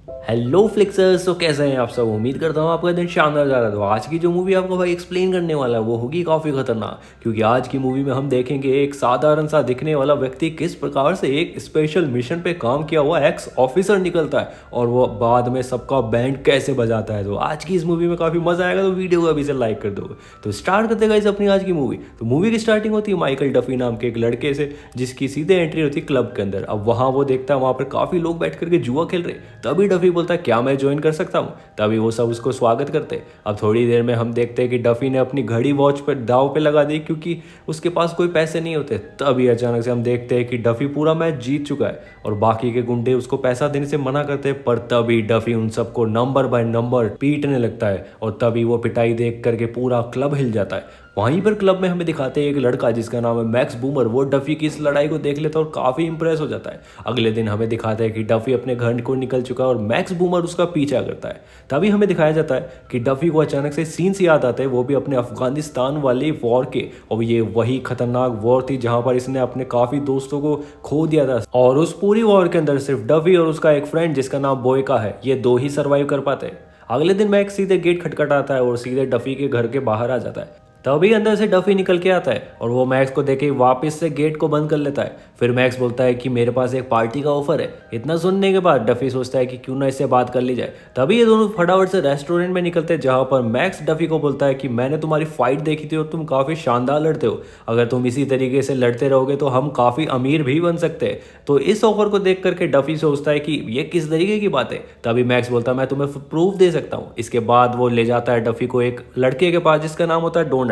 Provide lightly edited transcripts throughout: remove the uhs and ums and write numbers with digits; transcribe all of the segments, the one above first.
Hello फ्लिक्सर्स, तो कैसे हैं आप सब। उम्मीद करता हूँ आपका दिन शानदार जा रहा है। तो आज की जो मूवी आपको भाई एक्सप्लेन करने वाला है वो होगी काफ़ी खतरनाक, क्योंकि आज की मूवी में हम देखेंगे एक साधारण सा दिखने वाला व्यक्ति किस प्रकार से एक स्पेशल मिशन पे काम किया हुआ एक्स ऑफिसर निकलता है और वो बाद में सबका बैंड कैसे बजाता है। तो आज की इस मूवी में काफ़ी मजा आएगा, तो वीडियो को अभी से लाइक कर दो। तो स्टार्ट करते गाइस अपनी आज की मूवी। तो मूवी की स्टार्टिंग होती है माइकल डफी नाम के एक लड़के से, जिसकी सीधे एंट्री होती है क्लब के अंदर। अब वहाँ वो देखता है वहाँ पर काफ़ी लोग बैठ करके जुआ खेल रहे। तभी डफी बोलता है क्या मैं ज्वाइन कर सकता हूँ। तभी वो सब उसको स्वागत करते। अब थोड़ी देर में हम देखते हैं कि डफी ने अपनी घड़ी वॉच पर दाव पे लगा दी, क्योंकि उसके पास कोई पैसे नहीं होते। तभी अचानक से हम देखते हैं कि डफी पूरा मैच जीत चुका है और बाकी के गुंडे उसको पैसा देने से मना करते हैं। पर तभी डफी उन सबको नंबर बाय नंबर पीटने लगता है और तभी वो पिटाई देख करके पूरा क्लब हिल जाता है। वहीं पर क्लब में हमें दिखाते हैं एक लड़का जिसका नाम है मैक्स बूमर। वो डफी की इस लड़ाई को देख लेता है और काफ़ी इंप्रेस हो जाता है। अगले दिन हमें दिखाता है कि डफी अपने घर को निकल चुका है और मैक्स बूमर उसका पीछा करता है। तभी हमें दिखाया जाता है कि डफी को अचानक से सीन्स याद आते हैं, वो भी अपने अफगानिस्तान वाले वॉर के। और ये वही खतरनाक वॉर थी जहां पर इसने अपने काफ़ी दोस्तों को खो दिया था। और उस पूरी वॉर के अंदर सिर्फ डफी और उसका एक फ्रेंड जिसका नाम बोयका है, ये दो ही सर्वाइव कर पाते हैं। अगले दिन मैक्स सीधे गेट खटखटाता है और सीधे डफी के घर के बाहर आ जाता है। तभी अंदर से डफी निकल के आता है और वो मैक्स को देखे वापस से गेट को बंद कर लेता है। फिर मैक्स बोलता है कि मेरे पास एक पार्टी का ऑफर है। इतना सुनने के बाद डफी सोचता है कि क्यों ना इससे बात कर ली जाए। तभी ये दोनों फटाफट से रेस्टोरेंट में निकलते हैं, जहां पर मैक्स डफी को बोलता है कि मैंने तुम्हारी फाइट देखी थी और तुम काफ़ी शानदार लड़ते हो। अगर तुम इसी तरीके से लड़ते रहोगे तो हम काफ़ी अमीर भी बन सकते हैं। तो इस ऑफर को देख करके डफी सोचता है कि ये किस तरीके की बात है। तभी मैक्स बोलता है मैं तुम्हें प्रूफ दे सकता हूँ। इसके बाद वो ले जाता है डफी को एक लड़के के पास जिसका नाम होता है डोनाल्ड।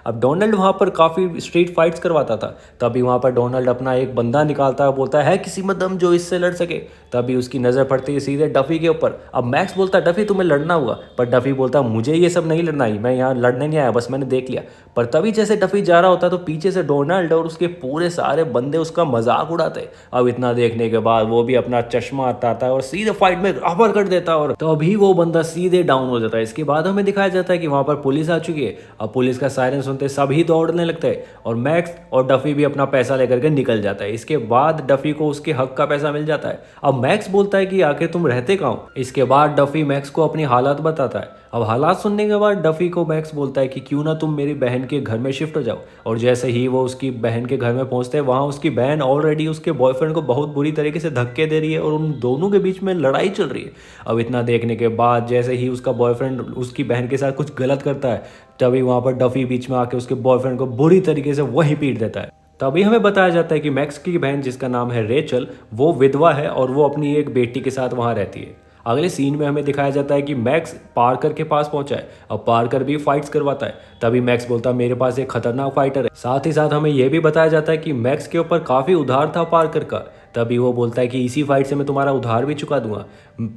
अब डोनाल्ड वहाँ पर काफ़ी स्ट्रीट फाइट्स करवाता था। तभी वहाँ पर डोनाल्ड अपना एक बंदा निकालता है, बोलता है किसी में दम जो इससे लड़ सके। तभी उसकी नज़र पड़ती है सीधे डफी के ऊपर। अब मैक्स बोलता है डफी तुम्हें लड़ना होगा, पर डफी बोलता है मुझे ये सब नहीं लड़ना ही, मैं यहाँ लड़ने नहीं आया, बस मैंने देख लिया। पर तभी जैसे डफी जा रहा होता है तो पीछे से डोनाल्ड और उसके पूरे सारे बंदे उसका मजाक उड़ाते हैं। अब इतना देखने के बाद वो भी अपना चश्मा हटाता है और सीधे फाइट में अपर कर देता है और तो अभी वो बंदा सीधे डाउन हो जाता है। इसके बाद हमें दिखाया जाता है कि वहाँ पर पुलिस आ चुकी है। अब पुलिस का सायरन सुनते सभी दौड़ने लगते हैं और मैक्स और डफी भी अपना पैसा लेकर के निकल जाता है। इसके बाद डफी को उसके हक का पैसा मिल जाता है। अब मैक्स बोलता है कि आखिर तुम रहते कहाँ हो। इसके बाद डफी मैक्स को अपनी हालात बताता है। अब हालात सुनने के बाद डफी को मैक्स बोलता है कि क्यों ना तुम मेरी बहन के घर में शिफ्ट हो जाओ। और जैसे ही वो उसकी बहन के घर में पहुंचते हैं, वहाँ उसकी बहन ऑलरेडी उसके बॉयफ्रेंड को बहुत बुरी तरीके से धक्के दे रही है और उन दोनों के बीच में लड़ाई चल रही है। अब इतना देखने के बाद जैसे ही उसका बॉयफ्रेंड उसकी बहन के साथ कुछ गलत करता है, तभी वहाँ पर डफी बीच में आके उसके बॉयफ्रेंड को बुरी तरीके से वही पीट देता है। तभी हमें बताया जाता है कि मैक्स की बहन जिसका नाम है रेचल, वो विधवा है और वो अपनी एक बेटी के साथ वहाँ रहती है। अगले सीन में हमें दिखाया जाता है कि मैक्स पार्कर के पास पहुंचा है। अब पार्कर भी फाइट्स करवाता है। तभी मैक्स बोलता है मेरे पास एक खतरनाक फाइटर है। साथ ही साथ हमें यह भी बताया जाता है कि मैक्स के ऊपर काफ़ी उधार था पार्कर का। तभी वो बोलता है कि इसी फाइट से मैं तुम्हारा उधार भी चुका दूंगा।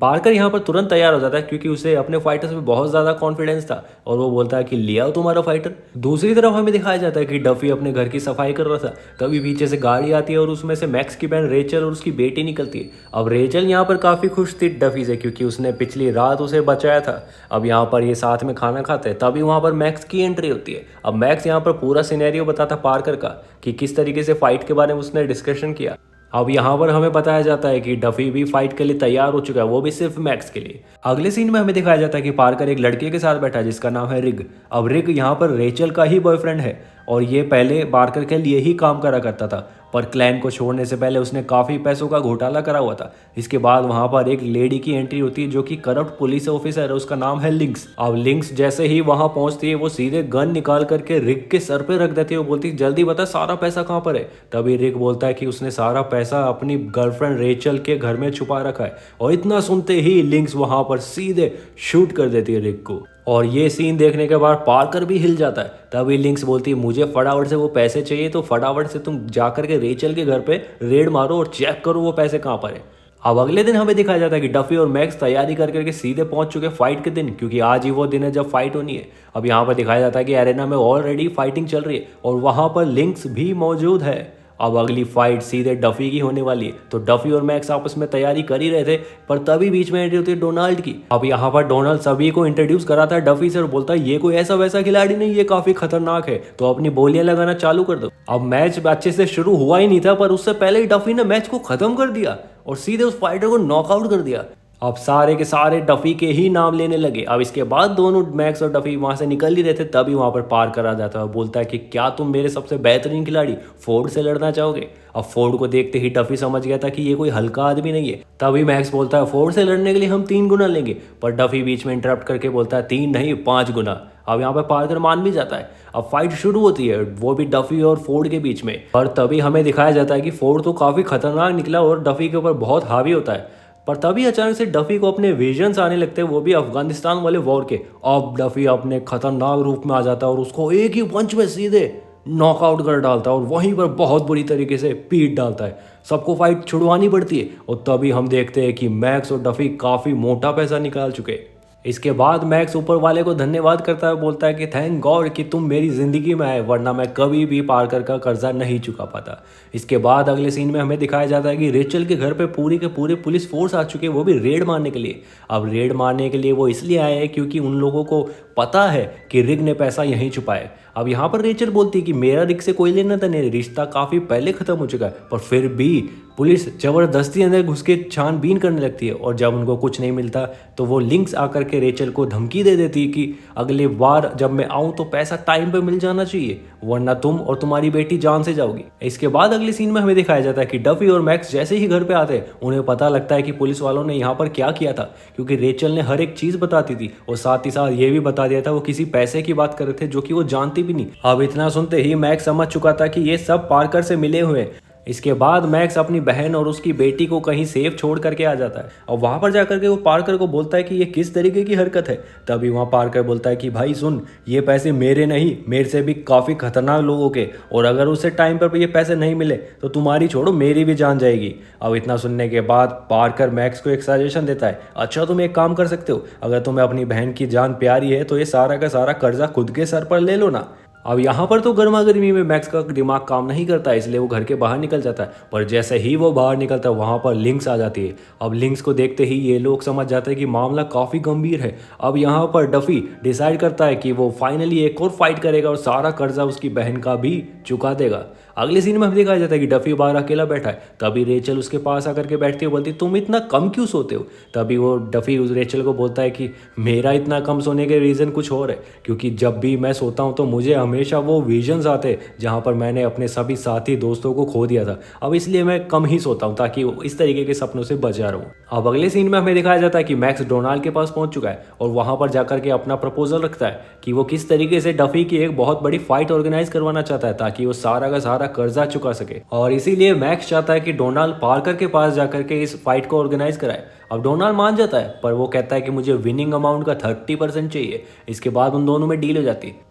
पार्कर यहाँ पर तुरंत तैयार हो जाता है, क्योंकि उसे अपने फाइटर्स में बहुत ज़्यादा कॉन्फिडेंस था और वो बोलता है कि ले आओ तुम्हारा फाइटर। दूसरी तरफ हमें दिखाया जाता है कि डफी अपने घर की सफाई कर रहा था। तभी पीछे से गाड़ी आती है और उसमें से मैक्स की बहन रेचल और उसकी बेटी निकलती है। अब रेचल यहाँ पर काफ़ी खुश थी डफी से, क्योंकि उसने पिछली रात उसे बचाया था। अब यहाँ पर ये साथ में खाना खाते हैं। तभी वहाँ पर मैक्स की एंट्री होती है। अब मैक्स यहाँ पर पूरा सिनेरियो बताता पार्कर का कि किस तरीके से फाइट के बारे में उसने डिस्कशन किया। अब यहाँ पर हमें बताया जाता है कि डफी भी फाइट के लिए तैयार हो चुका है, वो भी सिर्फ मैक्स के लिए। अगले सीन में हमें दिखाया जाता है कि पार्कर एक लड़के के साथ बैठा है जिसका नाम है रिग। अब रिग यहाँ पर रेचल का ही बॉयफ्रेंड है और ये पहले पार्कर के लिए ही काम करा करता था, पर क्लैन को छोड़ने से पहले उसने काफ़ी पैसों का घोटाला करा हुआ था। इसके बाद वहाँ पर एक लेडी की एंट्री होती है जो कि करप्ट पुलिस ऑफिसर है, उसका नाम है लिंक्स। अब लिंक्स जैसे ही वहाँ पहुँचती है वो सीधे गन निकाल करके रिग के सर पे रख देती है। वो बोलती है जल्दी बता सारा पैसा कहाँ पर है। तभी रिग बोलता है कि उसने सारा पैसा अपनी गर्लफ्रेंड रेचल के घर में छुपा रखा है। और इतना सुनते ही लिंक्स वहाँ पर सीधे शूट कर देती है रिग को। और ये सीन देखने के बाद पार्कर भी हिल जाता है। तभी लिंक्स बोलती है मुझे फटाफट से वो पैसे चाहिए, तो फटाफट से तुम जाकर के रेचल के घर पे रेड मारो और चेक करो वो पैसे कहाँ पर है। अब अगले दिन हमें दिखाया जाता है कि डफी और मैक्स तैयारी कर करके सीधे पहुंच चुके फाइट के दिन, क्योंकि आज ही वो दिन है जब फाइट होनी है। अब यहाँ पर दिखाया जाता है कि एरेना में ऑलरेडी फाइटिंग चल रही है और वहाँ पर लिंक्स भी मौजूद है। अब अगली फाइट सीधे डफी की होने वाली है। तो डफी और मैक्स आपस में तैयारी कर ही रहे थे, पर तभी बीच में एंट्री होती है डोनाल्ड की। अब यहाँ पर डोनाल्ड सभी को इंट्रोड्यूस कराता है डफी से और बोलता है ये कोई ऐसा वैसा खिलाड़ी नहीं, ये काफी खतरनाक है, तो अपनी बोलियां लगाना चालू कर दो। अब मैच अच्छे से शुरू हुआ ही नहीं था, पर उससे पहले ही डफी ने मैच को खत्म कर दिया और सीधे उस फाइटर को नॉकआउट कर दिया। अब सारे के सारे डफी के ही नाम लेने लगे। अब इसके बाद दोनों मैक्स और डफी वहां से निकल ही रहे थे, तभी वहां पर पार्कर आ जाता है और बोलता है कि क्या तुम मेरे सबसे बेहतरीन खिलाड़ी फोर्ड से लड़ना चाहोगे। अब फोर्ड को देखते ही डफी समझ गया था कि ये कोई हल्का आदमी नहीं है। तभी मैक्स बोलता है फोर्ड से लड़ने के लिए हम 3 गुना लेंगे, पर डफी बीच में इंटरप्ट करके बोलता है 3 नहीं 5 गुना। अब यहाँ पर पार्कर मान भी जाता है। अब फाइट शुरू होती है, वो भी डफी और फोर्ड के बीच में। और तभी हमें दिखाया जाता है कि फोर्ड तो काफी खतरनाक निकला और डफी के ऊपर बहुत हावी होता है। पर तभी अचानक से डफी को अपने विजन्स आने लगते हैं, वो भी अफगानिस्तान वाले वॉर के। अब डफी अपने खतरनाक रूप में आ जाता है और उसको एक ही पंच में सीधे नॉकआउट कर डालता है और वहीं पर बहुत बुरी तरीके से पीट डालता है। सबको फाइट छुड़वानी पड़ती है और तभी हम देखते हैं कि मैक्स और डफी काफ़ी मोटा पैसा निकाल चुके हैं। इसके बाद मैक्स ऊपर वाले को धन्यवाद करता है, बोलता है कि थैंक गॉड कि तुम मेरी ज़िंदगी में आए, वरना मैं कभी भी पार्कर का कर्जा नहीं चुका पाता। इसके बाद अगले सीन में हमें दिखाया जाता है कि रेचल के घर पे पूरी के पूरे पुलिस फोर्स आ चुके हैं, वो भी रेड मारने के लिए। अब रेड मारने के लिए वो इसलिए आए हैं क्योंकि उन लोगों को पता है कि रिग ने पैसा यहीं छुपाया। अब यहाँ पर रेचल बोलती है कि मेरा रिग से कोई लेना था नहीं, रिश्ता काफ़ी पहले ख़त्म हो चुका है। पर फिर भी पुलिस ज़बरदस्ती अंदर घुस के छानबीन करने लगती है और जब उनको कुछ नहीं मिलता तो वो लिंक्स आकर के रेचल को धमकी दे देती है कि अगले बार जब मैं आऊँ तो पैसा टाइम पे मिल जाना चाहिए, वरना तुम और तुम्हारी बेटी जान से जाओगी। इसके बाद अगले सीन में हमें दिखाया जाता है कि डफी और मैक्स जैसे ही घर पे आते हैं उन्हें पता लगता है कि पुलिस वालों ने यहाँ पर क्या किया था, क्योंकि रेचल ने हर एक चीज़ बताती थी और साथ ही साथ ये भी बता दिया था वो किसी पैसे की बात कर रहे थे जो कि वो जानती भी नहीं। अब इतना सुनते ही मैक्स समझ चुका था कि ये सब पार्कर से मिले हुए हैं। इसके बाद मैक्स अपनी बहन और उसकी बेटी को कहीं सेफ छोड़ करके आ जाता है और वहाँ पर जाकर के वो पार्कर को बोलता है कि ये किस तरीके की हरकत है। तभी वहाँ पार्कर बोलता है कि भाई सुन, ये पैसे मेरे नहीं, मेरे से भी काफ़ी खतरनाक लोगों के, और अगर उससे टाइम पर ये पैसे नहीं मिले तो तुम्हारी छोड़ो मेरी भी जान जाएगी। अब इतना सुनने के बाद पार्कर मैक्स को एक सजेशन देता है, अच्छा तुम एक काम कर सकते हो, अगर तुम्हें अपनी बहन की जान प्यारी है तो ये सारा का सारा कर्जा खुद के सर पर ले लो ना। अब यहाँ पर तो गर्मा गर्मी में मैक्स का दिमाग काम नहीं करता, इसलिए वो घर के बाहर निकल जाता है। पर जैसे ही वो बाहर निकलता है वहाँ पर लिंक्स आ जाती है। अब लिंक्स को देखते ही ये लोग समझ जाते हैं कि मामला काफ़ी गंभीर है। अब यहाँ पर डफी डिसाइड करता है कि वो फाइनली एक और फाइट करेगा और सारा कर्जा उसकी बहन का भी चुका देगा। अगले सीन में हमें दिखाया जाता है कि डफी बाहर अकेला बैठा है। तभी रेचल उसके पास आकर के बैठती है, बोलती तुम इतना कम क्यों सोते हो। तभी वो डफी उस रेचल को बोलता है कि मेरा इतना कम सोने के रीज़न कुछ और है, क्योंकि जब भी मैं सोता हूँ तो मुझे हमेशा वो विजन्स आते जहाँ पर मैंने अपने सभी साथी दोस्तों को खो दिया था। अब इसलिए मैं कम ही सोता हूँ ताकि इस तरीके के सपनों से बचा रहूँ। अब अगले सीन में हमें दिखाया जाता है कि मैक्स डोनाल्ड के पास पहुँच चुका है और वहाँ पर जाकर के अपना प्रपोजल रखता है कि वो किस तरीके से डफी की एक बहुत बड़ी फाइट ऑर्गेनाइज करवाना चाहता है ताकि वो सारा का सारा कर्जा चुका सके। और इसीलिए मैक्स चाहता है कि डोनाल्ड पार्कर के पास जाकर के इस फाइट को ऑर्गेनाइज कराए। अब डोनाल्ड मान जाता है, पर वो कहता है कि मुझे विनिंग अमाउंट का 30% चाहिए। इसके बाद उन दोनों में डील हो जाती है।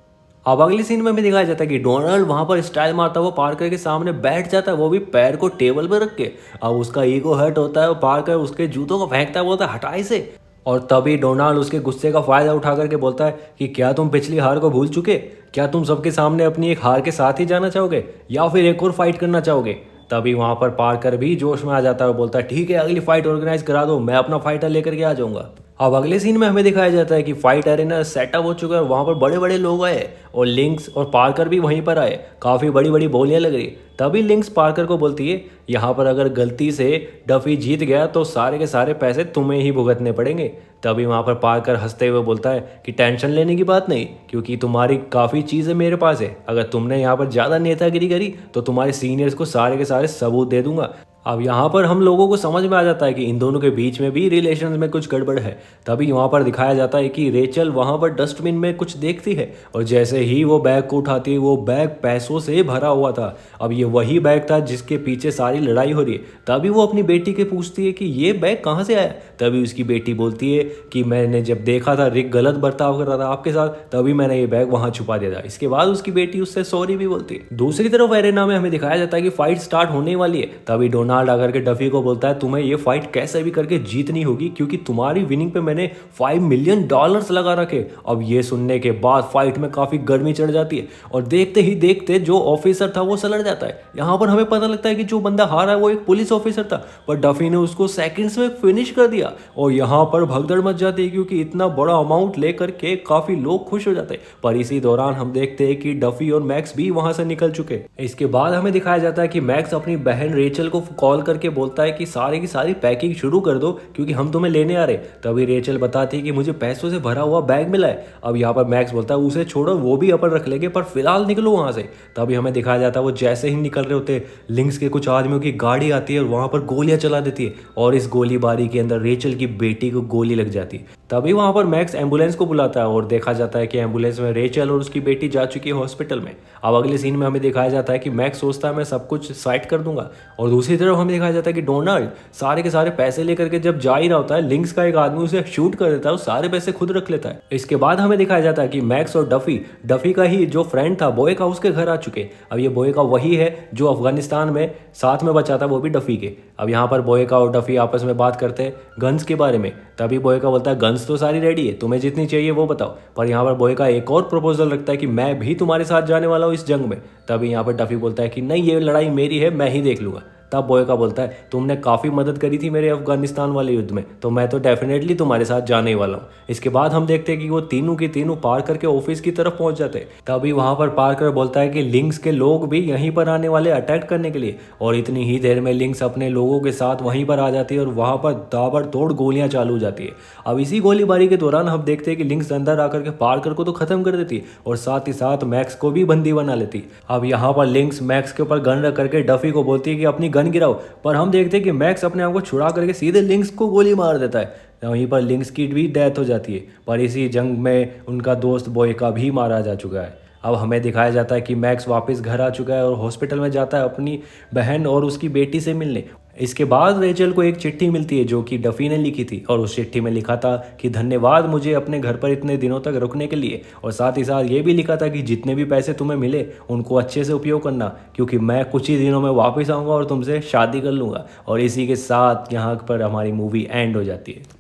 अब अगले सीन में भी दिखाया जाता है कि डोनाल्ड वहां पर स्टाइल मारता हुआ पार्कर के सामने बैठ जाता है, वो भी पैर को टेबल पर रख के। अब उसका ईगो हर्ट होता है और पार्कर उसके जूतों को फेंकता है, बोलता है हटा इसे। और तभी डोनाल्ड उसके गुस्से का फायदा उठा करके बोलता है कि क्या तुम पिछली हार को भूल चुके, क्या तुम सबके सामने अपनी एक हार के साथ ही जाना चाहोगे या फिर एक और फाइट करना चाहोगे। तभी वहां पर पार्कर भी जोश में आ जाता है और बोलता है ठीक है अगली फाइट ऑर्गेनाइज करा दो, मैं अपना फाइटर लेकर के आ जाऊंगा। अब अगले सीन में हमें दिखाया जाता है कि फाइट अरेना सेटअप हो चुका है और वहाँ पर बड़े बड़े लोग आए और लिंक्स और पार्कर भी वहीं पर आए। काफ़ी बड़ी बड़ी बोलियां लग रही। तभी लिंक्स पार्कर को बोलती है यहाँ पर अगर गलती से डफी जीत गया तो सारे के सारे पैसे तुम्हें ही भुगतने पड़ेंगे। तभी वहाँ पर पार्कर हंसते हुए बोलता है कि टेंशन लेने की बात नहीं, क्योंकि तुम्हारी काफ़ी चीज़ें मेरे पास है। अगर तुमने यहाँ पर ज़्यादा नेतागिरी करी तो तुम्हारे सीनियर्स को सारे के सारे सबूत दे दूंगा। अब यहाँ पर हम लोगों को समझ में आ जाता है कि इन दोनों के बीच में भी रिलेशन में कुछ गड़बड़ है। तभी वहाँ पर दिखाया जाता है कि रेचल वहाँ पर डस्टबिन में कुछ देखती है और जैसे ही वो बैग को उठाती है वो बैग पैसों से भरा हुआ था। अब ये वही बैग था जिसके पीछे सारी लड़ाई हो रही है। तभी वो अपनी बेटी के पूछती है कि ये बैग कहाँ से आया। तभी उसकी बेटी बोलती है कि मैंने जब देखा था रिक गलत बर्ताव कर रहा था आपके साथ, तभी मैंने ये बैग वहाँ छुपा दिया था। इसके बाद उसकी बेटी उससे सॉरी भी बोलती है। दूसरी तरफ एरेना में हमें दिखाया जाता है कि फाइट स्टार्ट होने वाली है। तभी डोनाल्ड आकर के डफी को बोलता है तुम्हें ये फाइट कैसे भी करके जीतनी होगी, क्योंकि तुम्हारी विनिंग पे मैंने $5 मिलियन लगा रखे। अब ये सुनने के बाद फाइट में काफी गर्मी चढ़ जाती है और देखते ही देखते जो ऑफिसर था वो सलट जाता है। यहाँ पर हमें पता लगता है कि जो बंदा हारा है वो एक पुलिस ऑफिसर था, पर डफी ने उसको सेकंड्स में फिनिश कर दिया। और यहाँ पर भगदड़ मच जाती है क्योंकि इतना बड़ा अमाउंट लेकर के काफी लोग खुश हो जाते हैं। पर इसी दौरान हम देखते हैं कि डफी और मैक्स भी वहां से निकल चुके। इसके बाद हमें दिखाया जाता है कि मैक्स अपनी बहन रेचल को कॉल करके बोलता है कि सारी की सारी पैकिंग शुरू कर दो क्योंकि हम तुम्हें लेने आ रहे। तभी रेचल बताती है कि मुझे पैसों से भरा हुआ बैग मिला है। अब यहाँ पर मैक्स बोलता है उसे छोड़ो, वो भी अपन रख लेंगे, पर फिलहाल निकलो वहाँ से। तभी हमें दिखाया जाता है वो जैसे ही निकल रहे होते लिंक्स के कुछ आदमियों की गाड़ी आती है और वहाँ पर गोलियां चला देती है और इस गोलीबारी के अंदर रेचल की बेटी को गोली लग जाती है। तभी वहाँ पर मैक्स एम्बुलेंस को बुलाता है और देखा जाता है कि एम्बुलेंस में रेचल और उसकी बेटी जा चुकी है हॉस्पिटल में। अब अगले सीन में हमें दिखाया जाता है कि मैक्स सोचता है मैं सब कुछ साइड कर दूंगा, और दूसरी तरफ हमें दिखाया जाता है कि डोनाल्ड सारे के सारे पैसे लेकर के जब जा ही रहा होता है, लिंक्स का एक आदमी उसे शूट कर देता है और सारे पैसे खुद रख लेता है। इसके बाद हमें दिखाया जाता है कि मैक्स और डफी का ही जो फ्रेंड था बोए का, उसके घर आ चुके। अब ये बोए का वही है जो अफगानिस्तान में साथ में बचा था, वो भी डफी के। अब यहाँ पर बोए का और डफी आपस में बात करते हैं गन्स के बारे में। तभी बोए का बोलता है गन्स तो सारी रेडी है, तुम्हें जितनी चाहिए वो बताओ। पर यहाँ पर बोए का एक और प्रपोजल रखता है कि मैं भी तुम्हारे साथ जाने वाला हूँ इस जंग में। तभी यहाँ पर डफी बोलता है कि नहीं, ये लड़ाई मेरी है, मैं ही देख लूंगा। तब बोए का बोलता है तुमने काफ़ी मदद करी थी मेरे अफगानिस्तान वाले युद्ध में, तो मैं तो डेफिनेटली तुम्हारे साथ जाने ही वाला हूँ। इसके बाद हम देखते हैं कि वो तीनों के तीनों पार करके ऑफिस की तरफ पहुंच जाते हैं। तभी वहां पर पार कर बोलता है कि लिंक्स के लोग भी यहीं पर आने वाले अटैक करने के लिए, और इतनी ही देर में लिंक्स अपने लोगों के साथ वहीं पर आ जाती है और वहां पर ताबड़तोड़ गोलियां चालू हो जाती है। अब इसी गोलीबारी के दौरान हम देखते हैं कि लिंक्स अंदर आकर के पार्कर को तो खत्म कर देती है और साथ ही साथ मैक्स को भी बंदी बना लेती है। अब यहाँ पर लिंक्स मैक्स के ऊपर गन रख करके डफी को बोलती है कि अपनी गन गिराओ, पर हम देखते हैं कि मैक्स अपने आप को छुड़ा करके सीधे लिंक्स को गोली मार देता है। वहीं पर लिंक्स की भी डेथ हो जाती है, पर इसी जंग में उनका दोस्त बॉय का भी मारा जा चुका है। अब हमें दिखाया जाता है कि मैक्स वापस घर आ चुका है और हॉस्पिटल में जाता है अपनी बहन और उसकी बेटी से मिलने। इसके बाद रेचल को एक चिट्ठी मिलती है जो कि डफी ने लिखी थी, और उस चिट्ठी में लिखा था कि धन्यवाद मुझे अपने घर पर इतने दिनों तक रुकने के लिए, और साथ ही साथ ये भी लिखा था कि जितने भी पैसे तुम्हें मिले उनको अच्छे से उपयोग करना, क्योंकि मैं कुछ ही दिनों में वापस आऊँगा और तुमसे शादी कर लूँगा। और इसी के साथ यहाँ पर हमारी मूवी एंड हो जाती है।